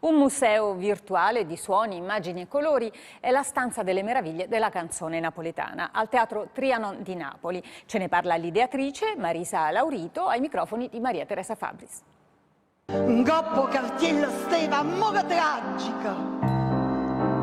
Un museo virtuale di suoni, immagini e colori è la stanza delle meraviglie della canzone napoletana al Teatro Trianon di Napoli. Ce ne parla l'ideatrice Marisa Laurito ai microfoni di Maria Teresa Fabris. Un goppo cartiello steva amore tragica,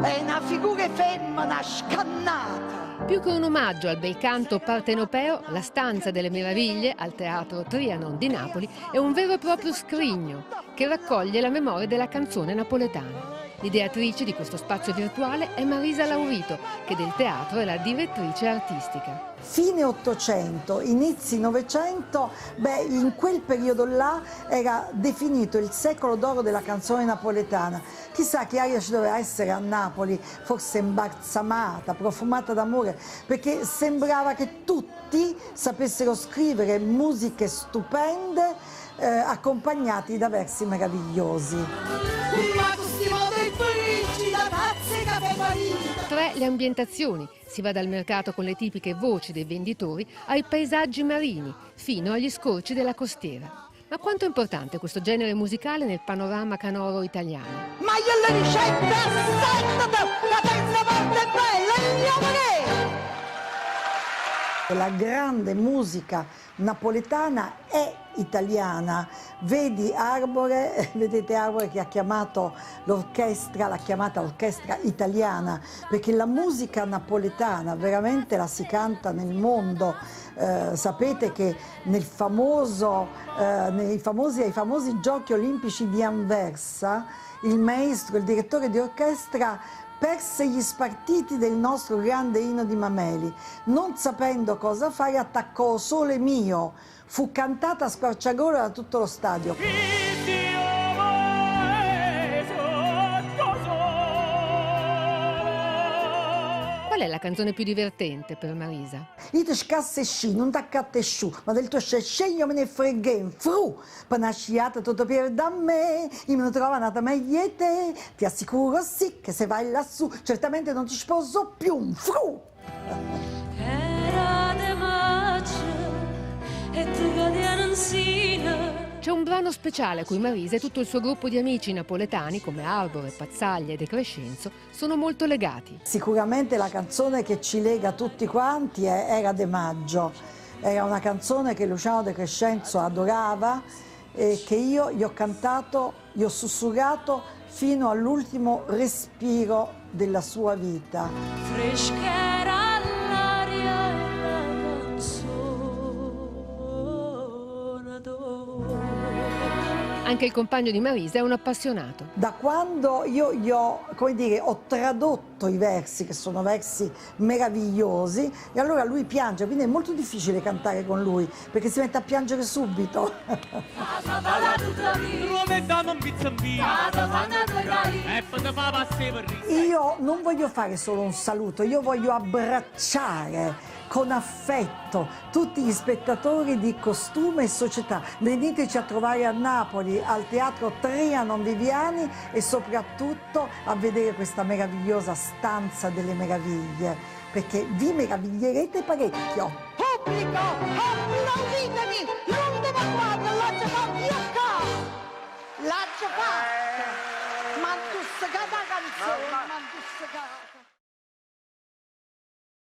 è una figura femmina scannata. Più che un omaggio al bel canto partenopeo, la stanza delle meraviglie al Teatro Trianon di Napoli è un vero e proprio scrigno che raccoglie la memoria della canzone napoletana. L'ideatrice di questo spazio virtuale è Marisa Laurito, che del teatro è la direttrice artistica. Fine 800, inizi 900, in quel periodo là era definito il secolo d'oro della canzone napoletana. Chissà che aria ci doveva essere a Napoli, forse imbalsamata, profumata d'amore, perché sembrava che tutti sapessero scrivere musiche stupende accompagnati da versi meravigliosi. Tre le ambientazioni. Si va dal mercato con le tipiche voci dei venditori ai paesaggi marini, fino agli scorci della costiera. Ma quanto è importante questo genere musicale nel panorama canoro italiano? Ma io le ricette assettate, la terza parte è bella, andiamo lì! La grande musica napoletana è italiana. Vedete Arbore che ha chiamato l'orchestra, l'ha chiamata orchestra italiana, perché la musica napoletana veramente la si canta nel mondo. Sapete che ai famosi giochi olimpici di Anversa, il maestro, il direttore di orchestra perse gli spartiti del nostro grande inno di Mameli. Non sapendo cosa fare, attaccò Sole Mio. Fu cantata a squarciagola da tutto lo stadio. Qual è la canzone più divertente per Marisa? Ite scasse sci, non t'accatte sciù, ma del tuo sceglie me ne freghe, fru, panasciata tutto per da me, io me ne trovo nata meglio te, ti assicuro sì che se vai lassù, certamente non ti sposo più, fru! C'è un brano speciale a cui Marisa e tutto il suo gruppo di amici napoletani, come Arbore, Pazzaglia e De Crescenzo, sono molto legati. Sicuramente la canzone che ci lega tutti quanti è Era de Maggio. Era una canzone che Luciano De Crescenzo adorava e che io gli ho cantato, gli ho sussurrato fino all'ultimo respiro della sua vita. Freschera l'aria e la canzone d'oro. Anche il compagno di Marisa è un appassionato. Da quando io gli ho, ho tradotto i versi, che sono versi meravigliosi, e allora lui piange, quindi è molto difficile cantare con lui, perché si mette a piangere subito. Io non voglio fare solo un saluto, io voglio abbracciare con affetto tutti gli spettatori di Costume e Società. Veniteci a trovare a Napoli, al Teatro Trianon di Viani, e soprattutto a vedere questa meravigliosa stanza delle meraviglie, perché vi meraviglierete parecchio. Pubblico, applauditemi! Non devo guardare, l'ho fatto io qua! L'ho fatto! Ma tu stai canzone, ma tu stai